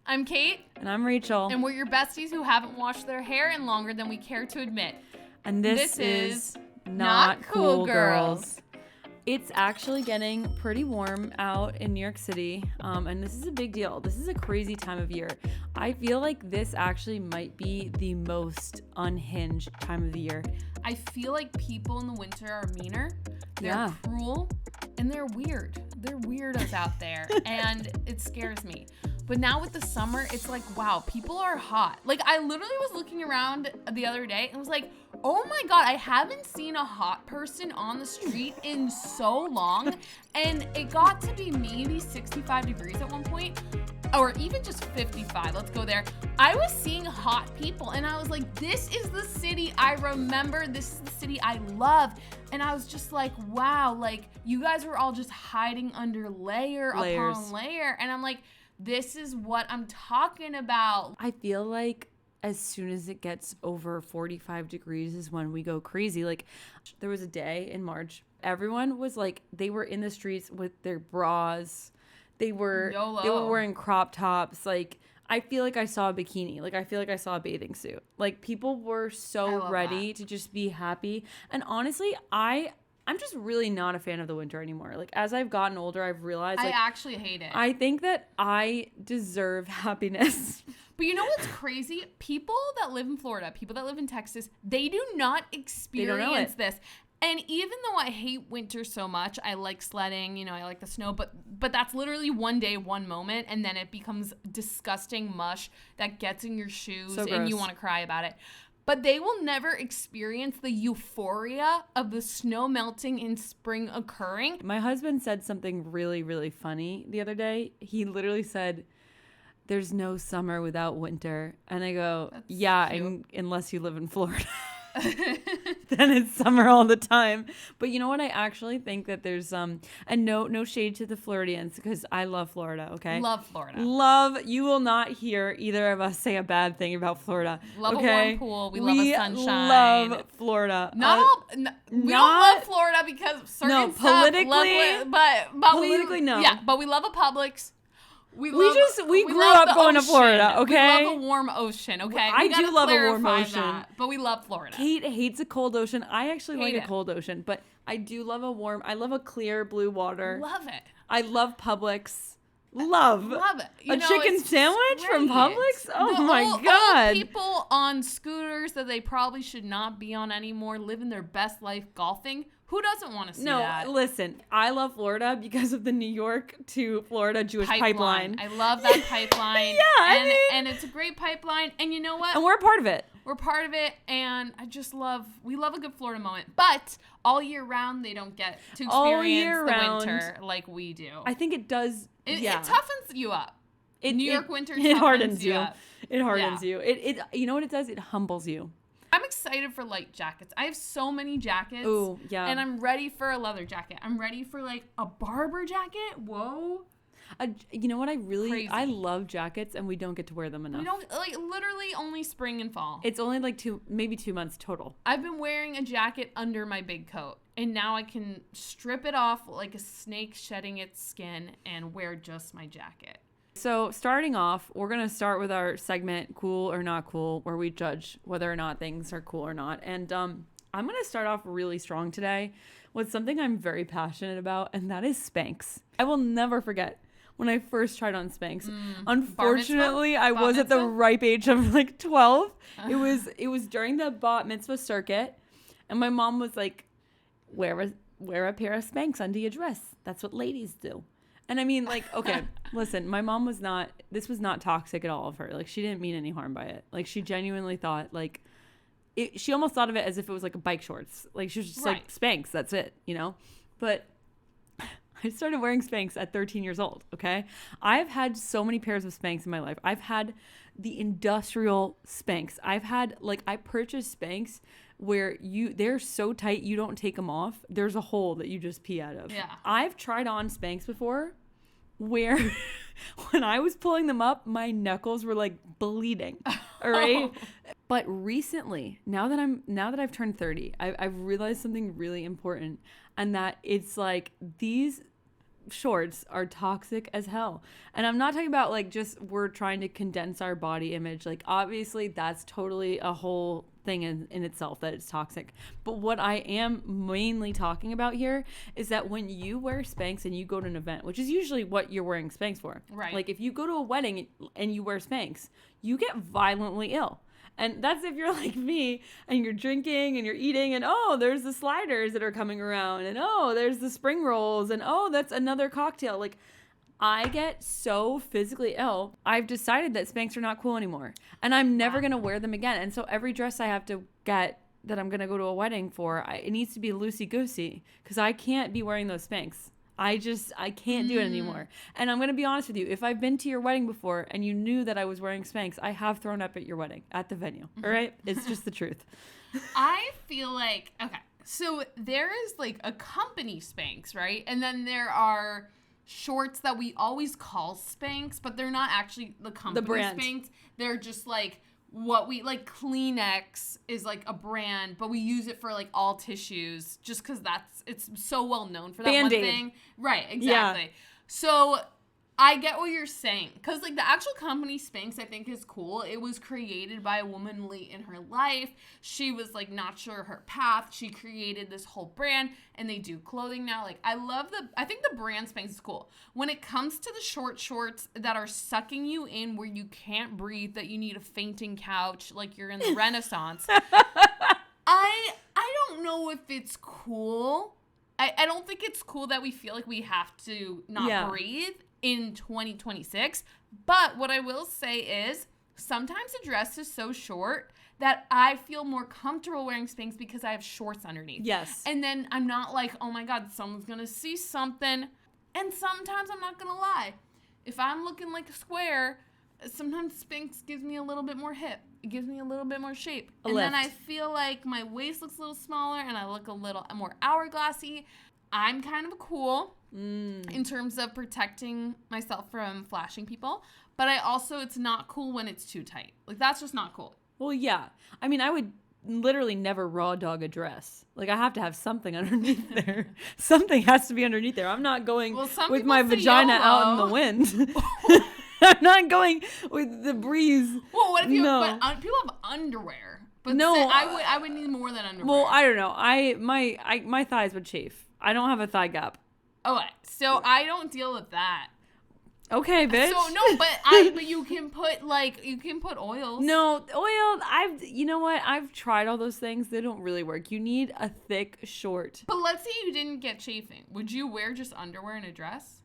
I'm Kate. And I'm Rachel. And we're your besties who haven't washed their hair in longer than we care to admit. And this is Not Cool Girls. It's actually getting pretty warm out in New York City, and this is a big deal. This is a crazy time of year. I feel like this actually might be the most unhinged time of the year. I feel like people in the winter are meaner, they're cruel, and they're weird. They're weirdos out there, and it scares me. But now with the summer, it's like, wow, people are hot. Like, I literally was looking around the other day and was like, oh my God, I haven't seen a hot person on the street in so long. And it got to be maybe 65 degrees at one point, or even just 55. Let's go there. I was seeing hot people and I was like, this is the city I remember. This is the city I love. And I was just like, wow, like you guys were all just hiding under layers upon layer. And I'm like, this is what I'm talking about. I feel like as soon as it gets over 45 degrees is when we go crazy. Like there was a day in March, everyone was like, they were in the streets with their bras. They were wearing crop tops. Like I feel like I saw a bikini. Like I feel like I saw a bathing suit. Like people were so ready to just be happy. And honestly, I'm just really not a fan of the winter anymore. Like, as I've gotten older, I've realized, like, I actually hate it. I think that I deserve happiness. But you know what's crazy? People that live in Florida, people that live in Texas, they do not experience this. And even though I hate winter so much, I like sledding, you know, I like the snow, but that's literally one day, one moment, and then it becomes disgusting mush that gets in your shoes and you want to cry about it. But they will never experience the euphoria of the snow melting in spring occurring. My husband said something really, really funny the other day. He literally said, there's no summer without winter. And I go, unless you live in Florida. Then it's summer all the time. But you know what? I actually think that there's and no shade to the Floridians because I love Florida, okay? Love Florida. You will not hear either of us say a bad thing about Florida. Love okay? a warm pool. We love a sunshine. Love Florida. We don't love Florida because certain politically, but politically no. Yeah, but we love a Publix. We grew up going to Florida, okay? We love a warm ocean, okay? I do love a warm ocean. But we love Florida. Kate hates a cold ocean. I actually like a cold ocean, but I do love I love a clear blue water. Love it. I love Publix. Love it. A chicken sandwich from Publix? Oh my God. Old people on scooters that they probably should not be on anymore, living their best life golfing. Who doesn't want to see that? No, listen, I love Florida because of the New York to Florida Jewish pipeline. I love that pipeline. Yeah, and it's a great pipeline. And you know what? And we're a part of it. We're part of it, and we love a good Florida moment. But all year round, they don't get to experience the winter like we do. I think it does. It toughens you up. New York winter hardens you up. It hardens you. It you know what it does? It humbles you. I'm excited for light jackets. I have so many jackets. Ooh, yeah. And I'm ready for a leather jacket. I'm ready for like a barber jacket. Whoa. You know what? I love jackets and we don't get to wear them enough. We don't, literally only spring and fall. It's only like maybe 2 months total. I've been wearing a jacket under my big coat and now I can strip it off like a snake shedding its skin and wear just my jacket. So starting off, we're going to start with our segment, Cool or Not Cool, where we judge whether or not things are cool or not. And I'm going to start off really strong today with something I'm very passionate about, and that is Spanx. I will never forget when I first tried on Spanx. Unfortunately, I was at the ripe age of like 12. It was during the bat mitzvah circuit, and my mom was like, wear a pair of Spanx under your dress. That's what ladies do. And I mean, like, okay, listen, my mom this was not toxic at all of her. Like, she didn't mean any harm by it. Like, she genuinely thought, like, she almost thought of it as if it was like a bike shorts. Like, she was just like, Spanx, that's it, you know? But I started wearing Spanx at 13 years old, okay? I've had so many pairs of Spanx in my life. I've had the industrial Spanx. I purchased Spanx where they're so tight you don't take them off. There's a hole that you just pee out of. Yeah. I've tried on Spanx before where when I was pulling them up, my knuckles were like bleeding. All right. But recently, now that I've turned 30, I've realized something really important, and that it's like these shorts are toxic as hell. And I'm not talking about like just we're trying to condense our body image. Like obviously that's totally a whole thing in itself that it's toxic. But what I am mainly talking about here is that when you wear Spanx and you go to an event, which is usually what you're wearing Spanx for. Right. Like if you go to a wedding and you wear Spanx, you get violently ill. And that's if you're like me and you're drinking and you're eating and oh, there's the sliders that are coming around and oh, there's the spring rolls and oh, that's another cocktail. Like I get so physically ill. I've decided that Spanx are not cool anymore and I'm never going to wear them again. And so every dress I have to get that I'm going to go to a wedding for, it needs to be loosey-goosey because I can't be wearing those Spanx. I can't do it anymore. And I'm going to be honest with you. If I've been to your wedding before and you knew that I was wearing Spanx, I have thrown up at your wedding, at the venue. All right? It's just the truth. I feel like, okay, so there is like a company Spanx, right? And then there are shorts that we always call Spanx, but they're not actually the company brand. Spanx. They're just like what we like. Kleenex is like a brand, but we use it for like all tissues just because it's so well known for that Band-Aid. one thing. Right, exactly. Yeah. So I get what you're saying because like the actual company Spanx I think is cool. It was created by a woman late in her life. She was like not sure her path. She created this whole brand and they do clothing now. Like I think the brand Spanx is cool. When it comes to the short shorts that are sucking you in where you can't breathe, that you need a fainting couch like you're in the Renaissance. I don't know if it's cool. I don't think it's cool that we feel like we have to not breathe in 2026. But what I will say is sometimes a dress is so short that I feel more comfortable wearing Spanx because I have shorts underneath. Yes. And then I'm not like, oh my God, someone's going to see something. And sometimes I'm not going to lie. If I'm looking like a square, sometimes Spanx gives me a little bit more hip. It gives me a little bit more shape. Then I feel like my waist looks a little smaller and I look a little more hourglassy. I'm kind of cool in terms of protecting myself from flashing people. But it's not cool when it's too tight. Like, that's just not cool. Well, yeah. I mean, I would literally never raw dog a dress. Like, I have to have something underneath there. Something has to be underneath there. I'm not going with my vagina out in the wind. I'm not going with the breeze. Well, what if you have, people have underwear? But no, I would need more than underwear. Well, I don't know. My thighs would chafe. I don't have a thigh gap. Okay, so I don't deal with that. Okay, bitch. So no, but you can put oils. No, you know what? I've tried all those things. They don't really work. You need a thick short. But let's say you didn't get chafing. Would you wear just underwear and a dress?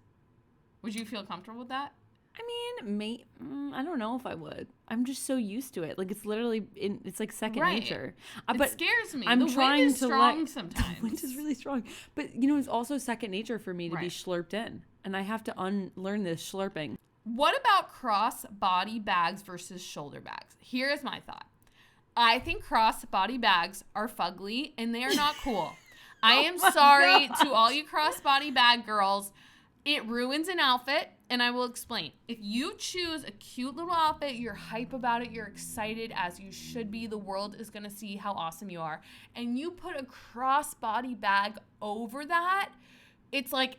Would you feel comfortable with that? I mean, I don't know if I would. I'm just so used to it. Like it's literally, it's like second nature. It scares me. I'm the trying wind is to strong sometimes. The wind is really strong, but it's also second nature for me to be slurped in, and I have to unlearn this slurping. What about crossbody bags versus shoulder bags? Here is my thought. I think crossbody bags are fugly and they are not cool. I am sorry to all you crossbody bag girls. It ruins an outfit, and I will explain. If you choose a cute little outfit, you're hype about it, you're excited as you should be, the world is going to see how awesome you are, and you put a crossbody bag over that, it's like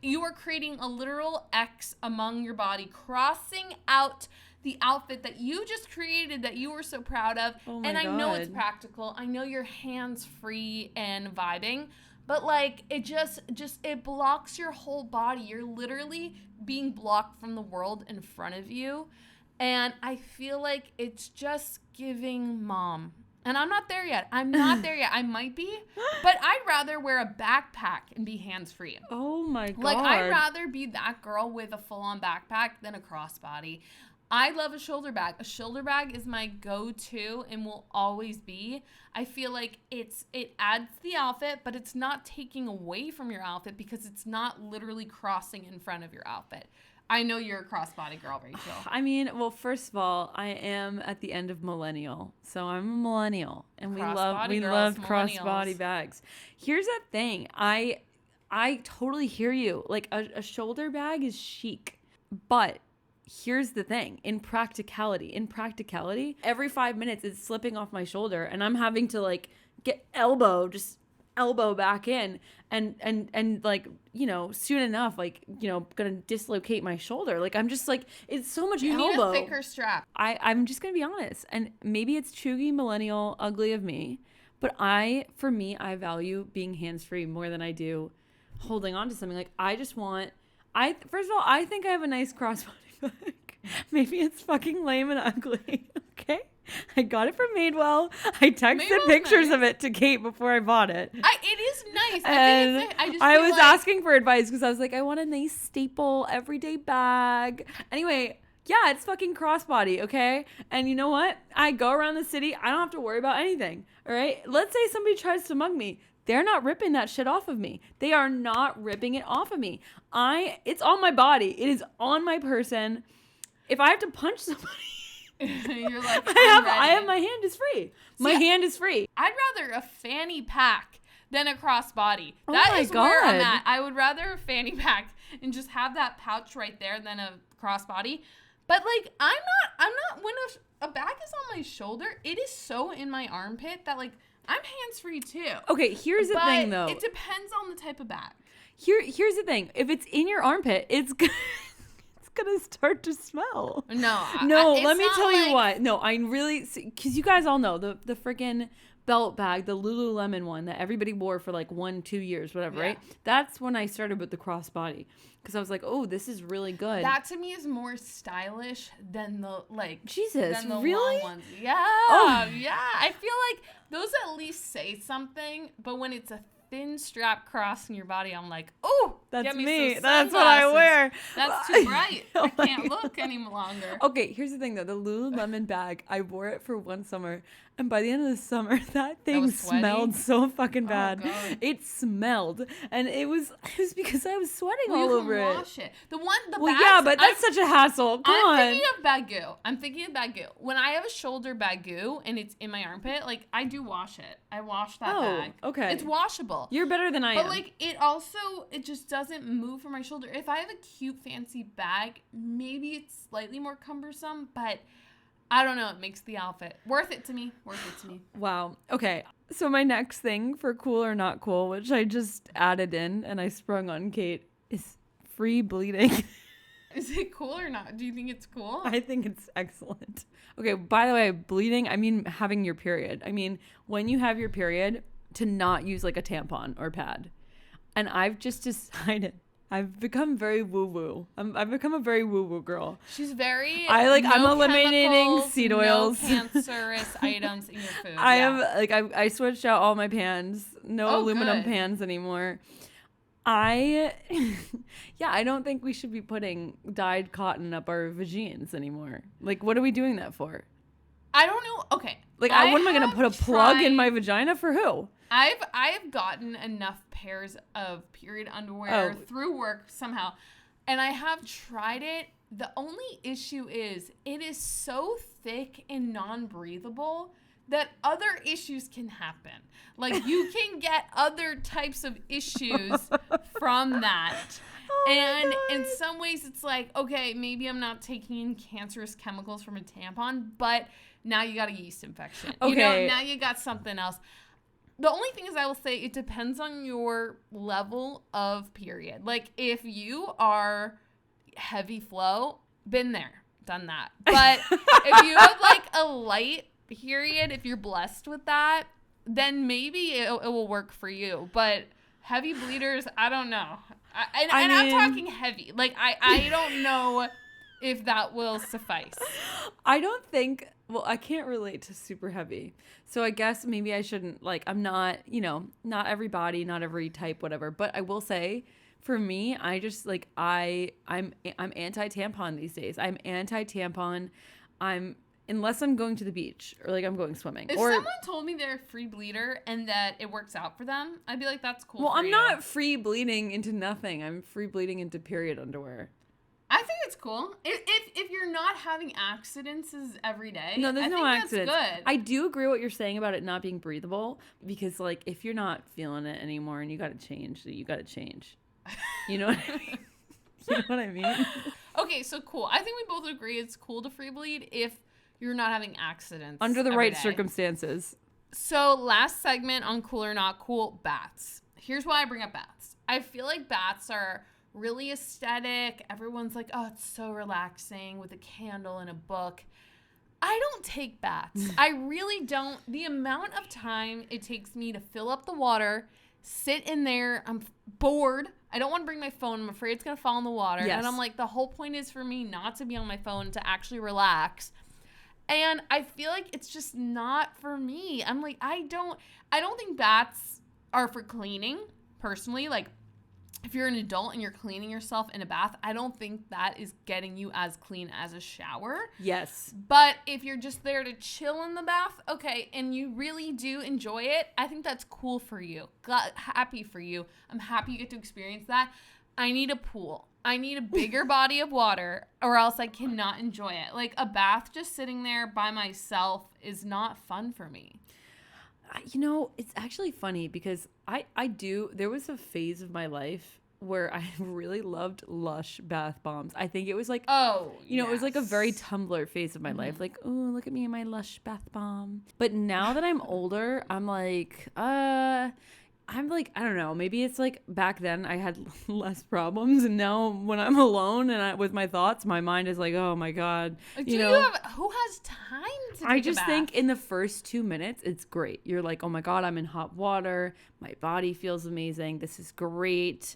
you are creating a literal X among your body, crossing out the outfit that you just created that you were so proud of. Oh my and I God. know it's practical. I know you're hands-free and vibing. But like it blocks your whole body. You're literally being blocked from the world in front of you. And I feel like it's just giving mom. And I'm not there yet. I might be. But I'd rather wear a backpack and be hands-free. Oh my God. Like I'd rather be that girl with a full-on backpack than a crossbody. I love a shoulder bag. A shoulder bag is my go-to and will always be. I feel like it adds to the outfit, but it's not taking away from your outfit because it's not literally crossing in front of your outfit. I know you're a crossbody girl, Rachel. I mean, well, first of all, I am at the end of millennial, so I'm a millennial, and we love crossbody bags. Here's the thing, I totally hear you. Like a shoulder bag is chic, but here's the thing, in practicality, every 5 minutes it's slipping off my shoulder and I'm having to like get elbow just elbow back in and like, you know, soon enough, like, you know, gonna dislocate my shoulder. Like, I'm just like, it's so much elbow. You need a thicker strap. I'm just gonna be honest, and maybe it's chuggy millennial ugly of me, but for me, I value being hands-free more than I do holding on to something. Like, I just want, first of all, I think I have a nice crossbody bag. Maybe it's fucking lame and ugly. Okay. I got it from Madewell. I texted pictures of it to Kate before I bought it. It is nice. And I was asking for advice because I was like, I want a nice staple everyday bag. Anyway, yeah, it's fucking crossbody, okay? And you know what? I go around the city. I don't have to worry about anything, all right? Let's say somebody tries to mug me. They're not ripping that shit off of me. They are not ripping it off of me. It's on my body. It is on my person. If I have to punch somebody, you're like, I have my hand is free. My hand is free. I'd rather a fanny pack than a crossbody. Oh that is where I'm at. I would rather a fanny pack and just have that pouch right there than a crossbody. But like, I'm not when a bag is on my shoulder, it is so in my armpit that like I'm hands-free too. Okay, here's the thing though. It depends on the type of bag. Here's the thing. If it's in your armpit, it's gonna start to smell. No, let me tell you what. No, I really, because you guys all know the freaking belt bag, the Lululemon one that everybody wore for like 1-2 years, whatever, right? That's when I started with the crossbody, because I was like, oh, this is really good. That to me is more stylish than the really long ones. Yeah, yeah. I feel like those at least say something, but when it's a thin strap crossing your body, I'm like, oh, that's me. That's what I wear. That's too bright. I can't look any longer. Okay, here's the thing though. The Lululemon bag, I wore it for one summer, and by the end of the summer, that thing smelled so fucking bad. God. It smelled, and it was because I was sweating all over it. Wash it. The bags, yeah, but that's such a hassle. I'm thinking of bagu. When I have a shoulder bagu and it's in my armpit, like I do wash it. I wash that bag. Okay. It's washable. You're better than I am. But like it just doesn't move from my shoulder. If I have a cute fancy bag, maybe it's slightly more cumbersome, but I don't know. It makes the outfit worth it to me. Wow. Okay. So my next thing for cool or not cool, which I just added in and I sprung on Kate, is free bleeding. Is it cool or not? Do you think it's cool? I think it's excellent. Okay. By the way, bleeding, I mean having your period. I mean, when you have your period, to not use like a tampon or pad. And I've just decided I've become very woo-woo. I've become a very woo-woo girl. She's very. I'm eliminating seed oils. No cancerous items in your food. I switched out all my pans. No aluminum pans anymore. I don't think we should be putting dyed cotton up our vagines anymore. Like, what are we doing that for? I don't know. Okay. Like, what am I going to put a plug in my vagina for who? I've gotten enough pairs of period underwear through work somehow, and I have tried it. The only issue is it is so thick and non-breathable that other issues can happen. Like, you can get other types of issues from that. And in some ways it's like, okay, maybe I'm not taking in cancerous chemicals from a tampon, but now you got a yeast infection. Okay. You know, now you got something else. The only thing is, I will say it depends on your level of period. Like, if you are heavy flow, been there, done that. But if you have like a light period, if you're blessed with that, then maybe it will work for you. But heavy bleeders, I don't know. I'm talking heavy. Like, I don't know if that will suffice. I don't think, I can't relate to super heavy. So I guess maybe I shouldn't, like, I'm not, not every body, not every type, whatever. But I will say, for me, I just, like, I'm anti-tampon these days. I'm anti-tampon. Unless I'm going to the beach or like I'm going swimming. If someone told me they're a free bleeder and that it works out for them, I'd be like, that's cool. Well, I'm not free bleeding into nothing. I'm free bleeding into period underwear. I think it's cool. If you're not having accidents every day. No, there's no accidents. That's good. I do agree what you're saying about it not being breathable, because like if you're not feeling it anymore and you got to change, you got to change. You know what I mean? You know what I mean? Okay, so cool. I think we both agree it's cool to free bleed if you're not having accidents under the right circumstances. So last segment on cool or not cool, baths. Here's why I bring up baths. I feel like baths are really aesthetic. Everyone's like, oh, it's so relaxing with a candle and a book. I don't take baths. I really don't. The amount of time it takes me to fill up the water, sit in there, I'm bored. I don't want to bring my phone. I'm afraid it's going to fall in the water. Yes. And I'm like, the whole point is for me not to be on my phone, to actually relax. And I feel like it's just not for me. I'm like, I don't think baths are for cleaning, personally. Like, if you're an adult and you're cleaning yourself in a bath, I don't think that is getting you as clean as a shower. Yes. But if you're just there to chill in the bath, okay, and you really do enjoy it, I think that's cool for you. Happy for you. I'm happy you get to experience that. I need a pool. I need a bigger body of water, or else I cannot enjoy it. Like, a bath just sitting there by myself is not fun for me. You know, it's actually funny because there was a phase of my life where I really loved Lush bath bombs. I think it was like, it was like a very Tumblr phase of my life. Like, oh, look at me and my Lush bath bomb. But now that I'm older, I'm like, I don't know, maybe it's like back then I had less problems, and now when I'm alone and with my thoughts, my mind is like, oh my God. Who has time to take a bath? I just think in the first 2 minutes, it's great. You're like, oh my God, I'm in hot water. My body feels amazing. This is great.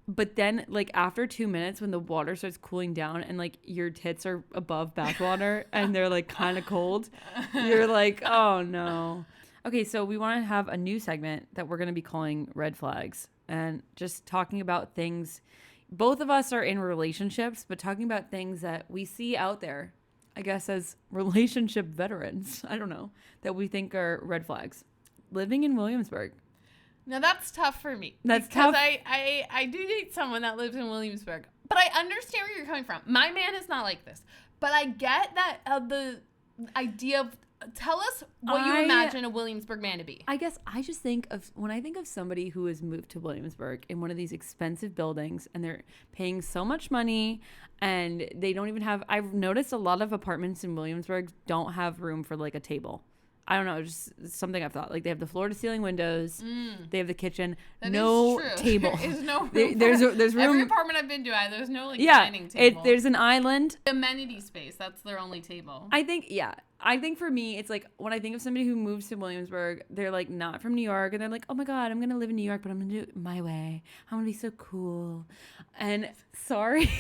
But then, like, after 2 minutes, when the water starts cooling down and, like, your tits are above bath water and they're, like, kind of cold, you're like, oh no. Okay, so we want to have a new segment that we're going to be calling Red Flags, and just talking about things. Both of us are in relationships, but talking about things that we see out there, I guess, as relationship veterans, I don't know, that we think are red flags. Living in Williamsburg. Now, that's tough for me. That's tough. Because I do date someone that lives in Williamsburg, but I understand where you're coming from. My man is not like this, but I get that the idea of, tell us what you imagine a Williamsburg man to be. I guess I just think of, when I think of somebody who has moved to Williamsburg in one of these expensive buildings and they're paying so much money and they don't even have, I've noticed a lot of apartments in Williamsburg don't have room for like a table. I don't know, just something I've thought. Like, they have the floor to ceiling windows. They have the kitchen. That no is true. table. There's no room. There's room. Every apartment I've been to, there's no dining table. There's an island. Amenity space. That's their only table. I think for me, it's like, when I think of somebody who moves to Williamsburg, they're like not from New York, and they're like, oh my God, I'm gonna live in New York, but I'm gonna do it my way. I'm gonna be so cool. And sorry.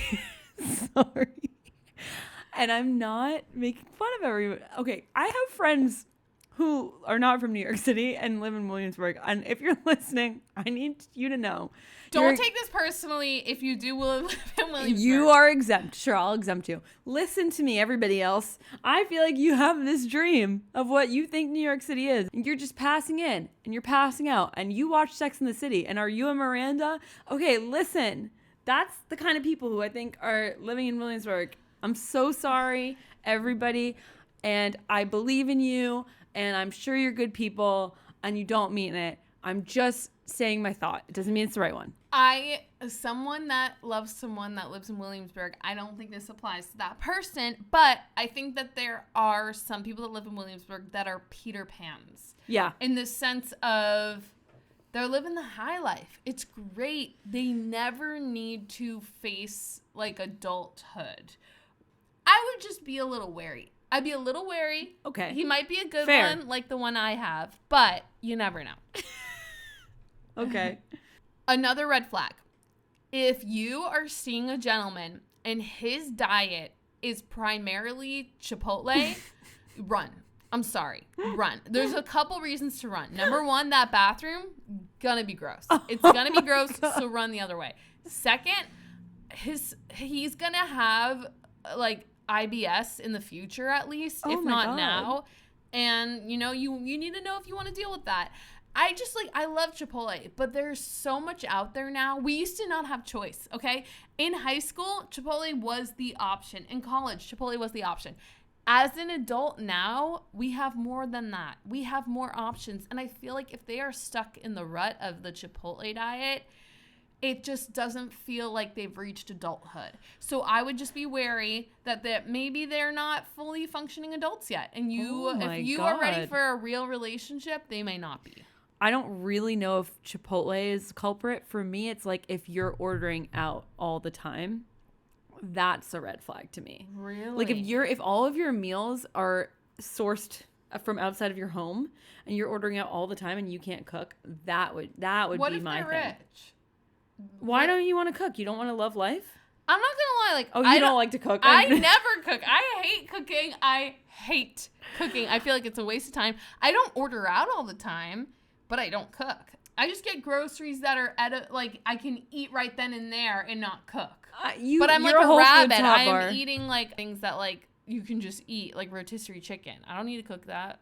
And I'm not making fun of everyone. Okay, I have friends who are not from New York City and live in Williamsburg. And if you're listening, I need you to know. Don't take this personally if you do live in Williamsburg. You are exempt. Sure, I'll exempt you. Listen to me, everybody else. I feel like you have this dream of what you think New York City is. And you're just passing in and you're passing out. And you watch Sex and the City. And are you and Miranda? Okay, listen. That's the kind of people who I think are living in Williamsburg. I'm so sorry, everybody. And I believe in you. And I'm sure you're good people, and you don't mean it. I'm just saying my thought. It doesn't mean it's the right one. As someone that loves someone that lives in Williamsburg, I don't think this applies to that person, but I think that there are some people that live in Williamsburg that are Peter Pans. Yeah. In the sense of, they're living the high life. It's great. They never need to face, like, adulthood. I would just be a little wary. I'd be a little wary. Okay. He might be a good Fair. one, like the one I have, but you never know. Okay. Another red flag. If you are seeing a gentleman and his diet is primarily Chipotle, run. I'm sorry. Run. There's a couple reasons to run. Number one, that bathroom, gonna be gross. It's gonna be gross, so run the other way. Second, he's gonna have, like, IBS in the future, at least, if not now. And, you need to know if you want to deal with that. I love Chipotle, but there's so much out there now. We used to not have choice, okay? In high school, Chipotle was the option. In college, Chipotle was the option. As an adult now, we have more than that. We have more options. And I feel like if they are stuck in the rut of the Chipotle diet, it just doesn't feel like they've reached adulthood. So I would just be wary that maybe they're not fully functioning adults yet. And if you are ready for a real relationship, they may not be. I don't really know if Chipotle is culprit. For me, it's like if you're ordering out all the time, that's a red flag to me. Really? Like if all of your meals are sourced from outside of your home and you're ordering out all the time and you can't cook, that would be my thing. What if they're rich? Why don't you want to cook? You don't want to love life? I'm not gonna lie, like, you don't like to cook. I never cook. I hate cooking. I feel like it's a waste of time. I don't order out all the time, but I don't cook. I just get groceries that are I can eat right then and there and not cook. But I'm like a rabbit. I'm eating like things that like you can just eat, like rotisserie chicken. I don't need to cook that.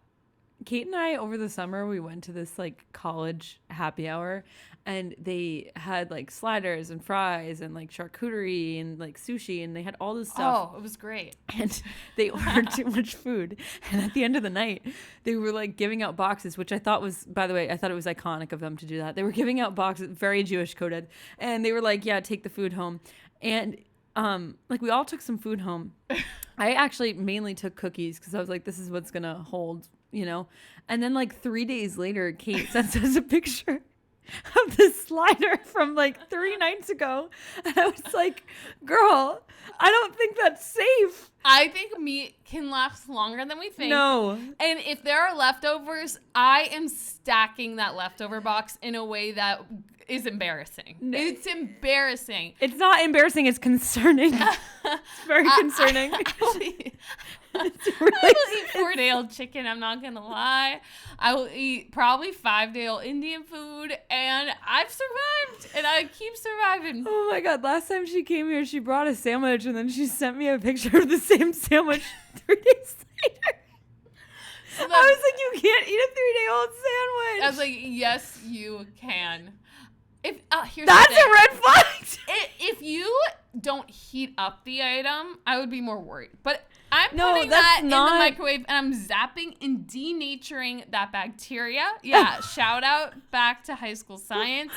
Kate and I, over the summer, we went to this like college happy hour, and they had like sliders and fries and like charcuterie and like sushi, and they had all this stuff. Oh, it was great. And they ordered too much food. And at the end of the night, they were like giving out boxes, which I thought was, by the way, I thought it was iconic of them to do that. They were giving out boxes, very Jewish coded. And they were like, yeah, take the food home. And like we all took some food home. I actually mainly took cookies because I was like, this is what's going to hold, you know? And then like 3 days later, Kate sends us a picture of the slider from like 3 nights ago. And I was like, girl, I don't think that's safe. I think meat can last longer than we think. No. And if there are leftovers, I am stacking that leftover box in a way that is embarrassing. No. It's embarrassing. It's not embarrassing. It's concerning. It's very concerning. I will eat 4-day-old chicken. I'm not going to lie. I will eat probably 5-day-old Indian food. And I've survived. And I keep surviving. Oh, my God. Last time she came here, she brought a sandwich. And then she sent me a picture of the same sandwich 3 days later. So I was like, you can't eat a 3-day-old sandwich. I was like, yes, you can. Here's That's a red flag. If you don't heat up the item, I would be more worried. But I'm putting that in the microwave and I'm zapping and denaturing that bacteria. Yeah, shout out back to high school science.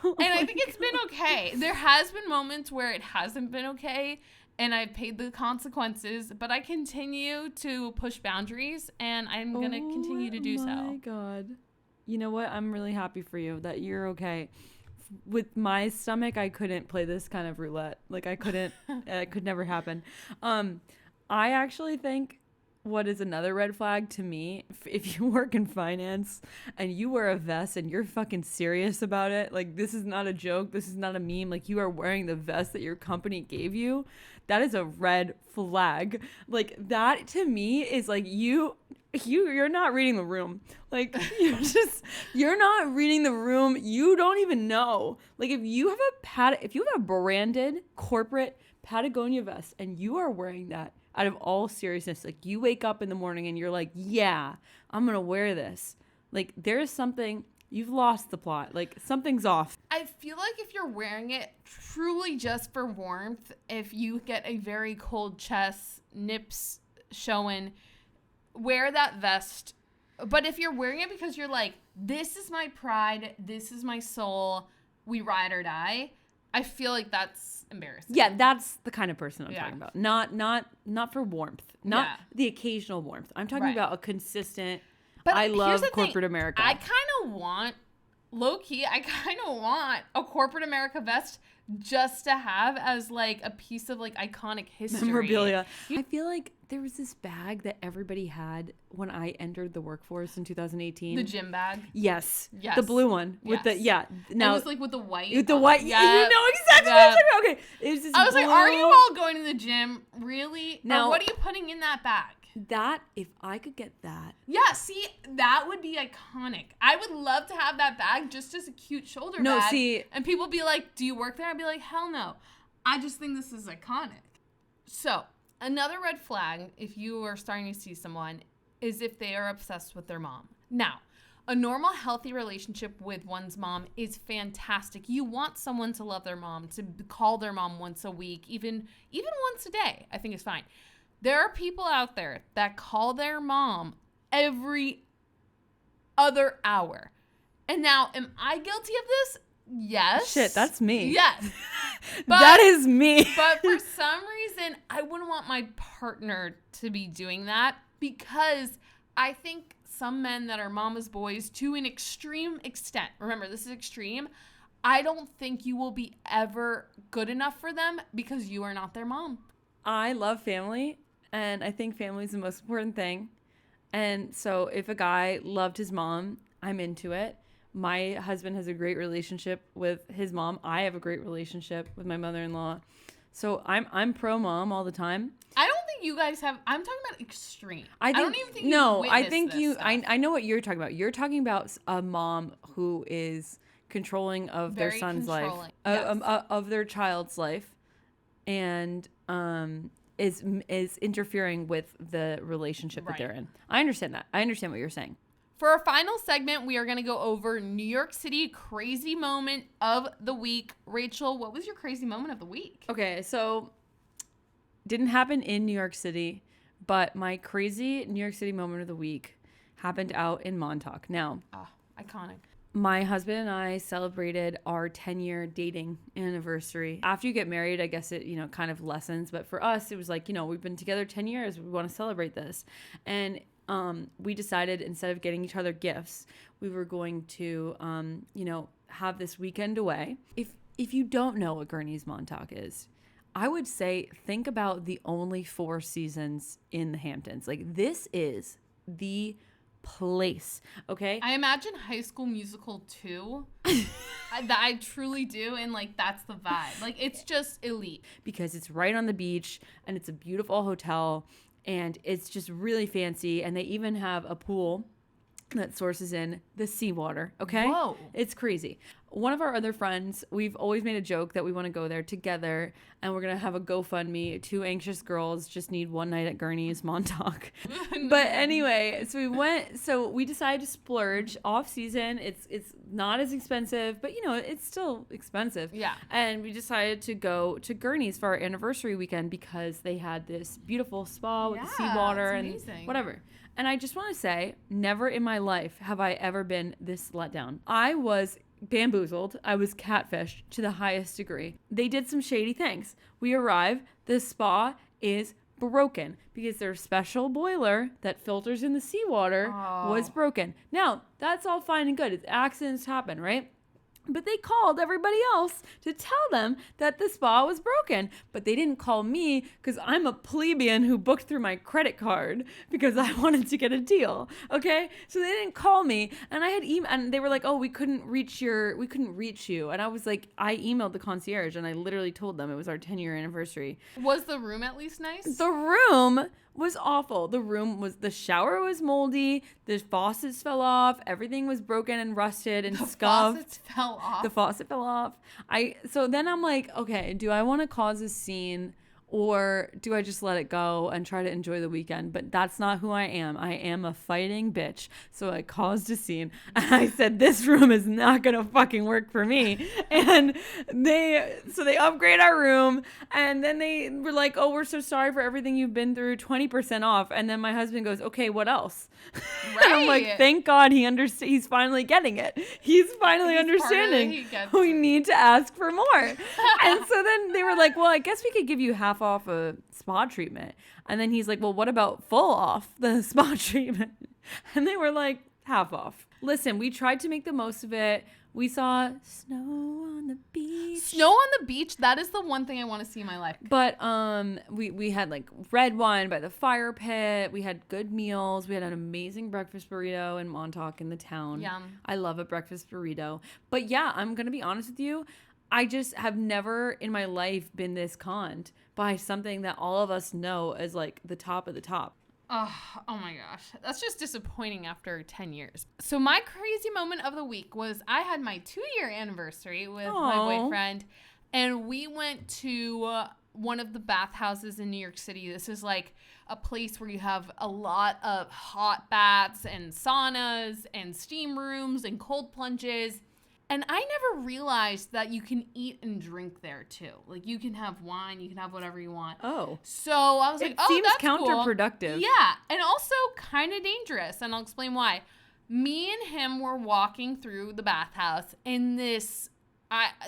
And I think it's been okay. There has been moments where it hasn't been okay and I've paid the consequences, but I continue to push boundaries and I'm going to continue to do so. Oh my God. You know what? I'm really happy for you that you're okay. With my stomach, I couldn't play this kind of roulette. Like I couldn't, it could never happen. I actually think what is another red flag to me, if you work in finance and you wear a vest and you're fucking serious about it, like this is not a joke, this is not a meme, like you are wearing the vest that your company gave you, that is a red flag. Like that to me is like you're not reading the room. Like you're not reading the room. You don't even know. Like if you have a branded corporate Patagonia vest and you are wearing that out of all seriousness, like you wake up in the morning and you're like, yeah, I'm going to wear this. Like there is something, you've lost the plot. Like something's off. I feel like if you're wearing it truly just for warmth, if you get a very cold chest, nips showing, wear that vest. But if you're wearing it because you're like, this is my pride, this is my soul, we ride or die, I feel like that's embarrassing. Yeah, that's the kind of person I'm talking about. Not for warmth. Not the occasional warmth. I'm talking about a consistent, but I love corporate America. I kind of want, low-key, a corporate America vest just to have as like a piece of like iconic history. Memorabilia. I feel like there was this bag that everybody had when I entered the workforce in 2018. The gym bag? Yes. The blue one. With the, Now, it was like with the white. With the white. Yeah. You know exactly what I'm talking about. Okay. It was this I was like, are you all going to the gym? Really? Now, or what are you putting in that bag? That, if I could get that. Yeah, see, that would be iconic. I would love to have that bag just as a cute shoulder bag. No, see. And people be like, do you work there? I'd be like, hell no. I just think this is iconic. So, another red flag, if you are starting to see someone, is if they are obsessed with their mom. Now, a normal, healthy relationship with one's mom is fantastic. You want someone to love their mom, to call their mom once a week, even once a day, I think is fine. There are people out there that call their mom every other hour. And now, am I guilty of this? Yes. Shit, that's me. Yes. That is me. But for some reason, I wouldn't want my partner to be doing that because I think some men that are mama's boys to an extreme extent, remember, this is extreme, I don't think you will be ever good enough for them because you are not their mom. I love family, and I think family is the most important thing. And so if a guy loved his mom, I'm into it. My husband has a great relationship with his mom. I have a great relationship with my mother-in-law. So I'm pro mom all the time. I don't think you guys have. I'm talking about extreme. I don't even think no. you I think you. Stuff. I know what you're talking about. You're talking about a mom who is controlling of Very their son's life, yes. of their child's life, and is interfering with the relationship that they're in. I understand that. I understand what you're saying. For our final segment, we are going to go over New York City crazy moment of the week. Rachel, what was your crazy moment of the week? Okay, so didn't happen in New York City, but my crazy New York City moment of the week happened out in Montauk. Now, iconic. My husband and I celebrated our 10-year dating anniversary. After you get married, I guess it, kind of lessens. But for us, it was like, we've been together 10 years. We want to celebrate this. And we decided instead of getting each other gifts, we were going to, have this weekend away. If you don't know what Gurney's Montauk is, I would say think about the only 4 seasons in the Hamptons. Like, this is the place, okay? I imagine High School Musical 2. I truly do, and that's the vibe. It's just elite because it's right on the beach and it's a beautiful hotel and it's just really fancy, and they even have a pool that sources in the seawater, okay? Whoa. It's crazy. One of our other friends, we've always made a joke that we want to go there together, and we're going to have a GoFundMe. 2 anxious girls just need one night at Gurney's Montauk. But anyway, so we decided to splurge off season. It's not as expensive, but it's still expensive. Yeah. And we decided to go to Gurney's for our anniversary weekend because they had this beautiful spa with the seawater and whatever. And I just want to say, never in my life have I ever been this let down. I was bamboozled. I was catfished to the highest degree. They did some shady things. We arrive, the spa is broken because their special boiler that filters in the seawater was broken. Now, that's all fine and good. Accidents happen, right? But they called everybody else to tell them that the spa was broken. But they didn't call me because I'm a plebeian who booked through my credit card because I wanted to get a deal. Okay? So they didn't call me. And I had and they were like, oh, we couldn't reach you. And I was like, I emailed the concierge and I literally told them it was our 10-year anniversary. Was the room at least nice? The room was awful. The shower was moldy, the faucets fell off, everything was broken and rusted and scuffed. The faucet fell off. So then I'm like, okay, do I want to cause a scene or do I just let it go and try to enjoy the weekend? But that's not who I am. I am a fighting bitch. So I caused a scene and I said, this room is not going to fucking work for me. And they upgrade our room and then they were like, oh, we're so sorry for everything you've been through, 20% off. And then my husband goes, okay, what else? Right. And I'm like, thank God he's finally getting it. He's finally understanding. We need to ask for more. And so then they were like, well, I guess we could give you half off a spa treatment. And then he's like, well, what about full off the spa treatment? And they were like, half off. Listen, we tried to make the most of it. We saw snow on the beach. Snow on the beach, that is the one thing I want to see in my life. But we had red wine by the fire pit. We had good meals. We had an amazing breakfast burrito in Montauk in the town. Yum. I love a breakfast burrito. But yeah, I'm going to be honest with you. I just have never in my life been this conned by something that all of us know as the top of the top. Oh my gosh. That's just disappointing after 10 years. So my crazy moment of the week was I had my 2-year anniversary with my boyfriend, and we went to one of the bathhouses in New York City. This is a place where you have a lot of hot baths and saunas and steam rooms and cold plunges. And I never realized that you can eat and drink there too. You can have wine, you can have whatever you want. Oh. So I was like, oh, that's counterproductive. Cool. Yeah, and also kind of dangerous, and I'll explain why. Me and him were walking through the bathhouse, and this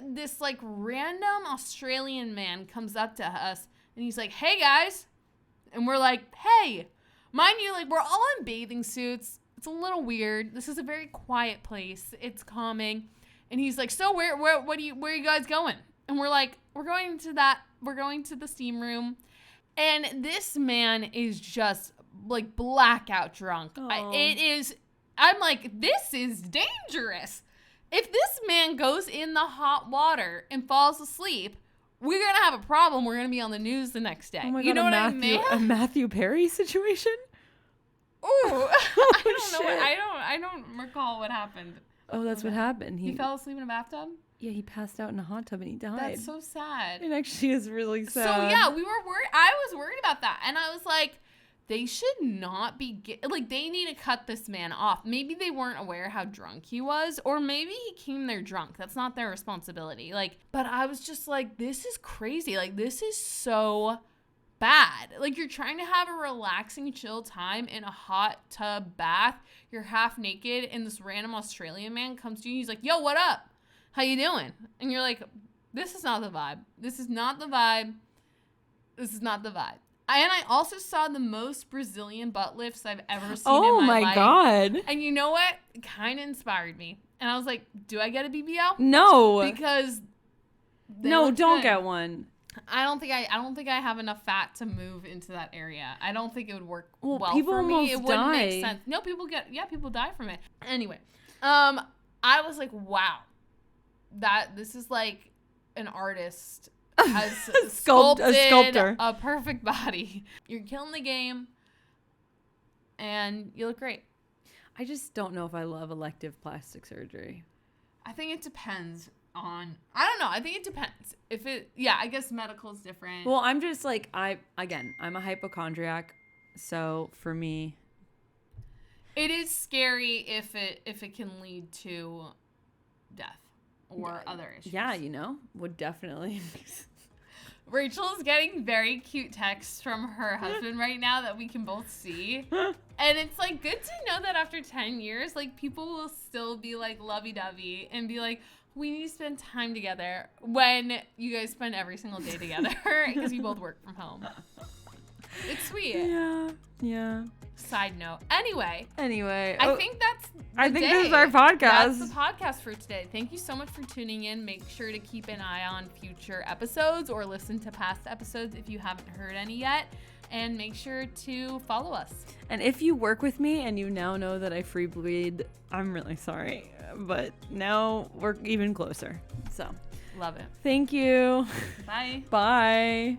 This like random Australian man comes up to us and he's like, "Hey guys," and we're like, "Hey," mind you, like we're all in bathing suits. It's a little weird. This is a very quiet place. It's calming, and he's like, "So where are you guys going?" And we're like, "We're going to the steam room," and this man is just like blackout drunk. I'm like, this is dangerous. If this man goes in the hot water and falls asleep, we're going to have a problem. We're going to be on the news the next day. Oh my God, you know what I mean? A Matthew Perry situation? Ooh, I don't know. I don't recall what happened. Oh, that's what happened. He fell asleep in a bathtub? Yeah, he passed out in a hot tub and he died. That's so sad. It actually is really sad. So yeah, we were worried. I was worried about that. And I was like, they should not be they need to cut this man off. Maybe they weren't aware how drunk he was, or maybe he came there drunk. That's not their responsibility. But I was just like, this is crazy. Like, this is so bad. Like, you're trying to have a relaxing, chill time in a hot tub bath. You're half naked, and this random Australian man comes to you. He's like, "Yo, what up? How you doing?" And you're like, this is not the vibe. This is not the vibe. This is not the vibe. And I also saw the most Brazilian butt lifts I've ever seen in my life. Oh my God. And you know what? It kind of inspired me. And I was like, do I get a BBL? No. Because no, don't get one. I don't think I have enough fat to move into that area. I don't think it would work well people for me. It wouldn't die. make sense. No, people die from it. Anyway, I was like, wow. This is like an artist has sculpted a perfect body. You're killing the game, and you look great. I just don't know if I love elective plastic surgery. I think it depends on. I don't know. I think it depends. I guess medical is different. Well, I'm just like I'm a hypochondriac, so for me, it is scary if it can lead to death. Or other issues. Yeah, would definitely. Rachel is getting very cute texts from her husband right now that we can both see. And it's like good to know that after 10 years, like people will still be like lovey-dovey and be like, we need to spend time together when you guys spend every single day together because you both work from home. It's sweet. Yeah. Side note. Anyway. I think that's this is our podcast. That's the podcast for today. Thank you so much for tuning in. Make sure to keep an eye on future episodes or listen to past episodes if you haven't heard any yet. And make sure to follow us. And if you work with me and you now know that I free bleed, I'm really sorry. But now we're even closer. So. Love it. Thank you. Bye. Bye.